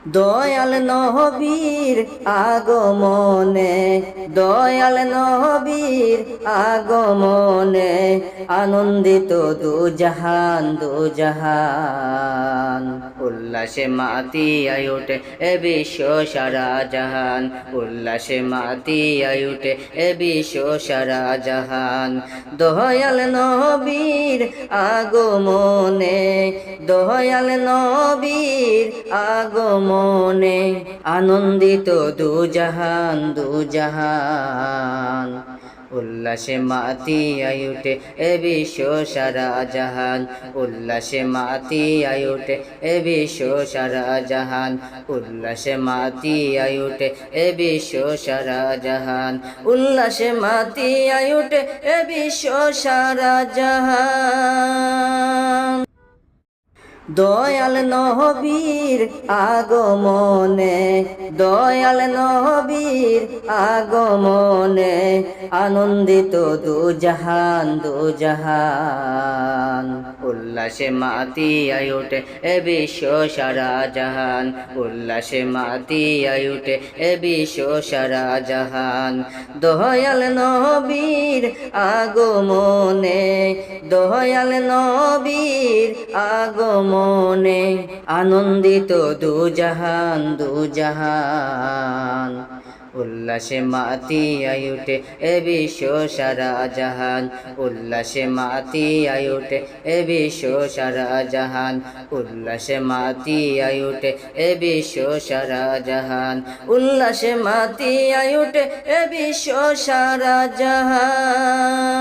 দয়াল নবীর আগমনে, দয়াল নবীর আগমনে আনন্দিত দুজাহান দুজাহান। উল্লাসে মাতিয়ায় ওঠে এ বিশ্ব সারা জাহান, উল্লাসে মাতিয়ায় ওঠে এ বিশ্ব সারা জাহান। দয়াল নবীর আগমনে, দয়াল নবীর আগমনে আনন্দিত দুজাহান দুজাহান। উল্লাসে মাতিয়ায় ওঠে এ বিশ্ব সারা জাহান, উল্লাসে মাতিয়ায় ওঠে এ বিশ্ব সারা জাহান, উল্লাসে মাতিয়ায় ওঠে এ বিশ্ব সারা জাহান, উল্লাসে মাতিয়ায় ওঠে এ বিশ্ব সারা জাহান। দয়াল নবীর আগমনে, দয়াল নবীর আগমনে আনন্দিত দুজাহান দুজাহান। উল্লাসে মাতিয়ায় ওঠে এ বিশ্ব সারা জাহান, উল্লাসে মাতিয়ায় ওঠে এ বিশ্ব সারা জাহান। দয়াল নবীর আগমনে, দয়াল নবীর আগমনে আনন্দিত দুজাহান দুজাহান। উল্লাসে মাতিয়ায় ওঠে এ বিশ্ব সারা জাহান, উল্লাসে মাতিয়ায় ওঠে এ বিশ্ব সারা জাহান, উল্লাসে মাতিয়ায় ওঠে এ বিশ্ব সারা জাহান, উল্লাসে মাতিয়ায় ওঠে এ বিশ্ব সারা জাহান।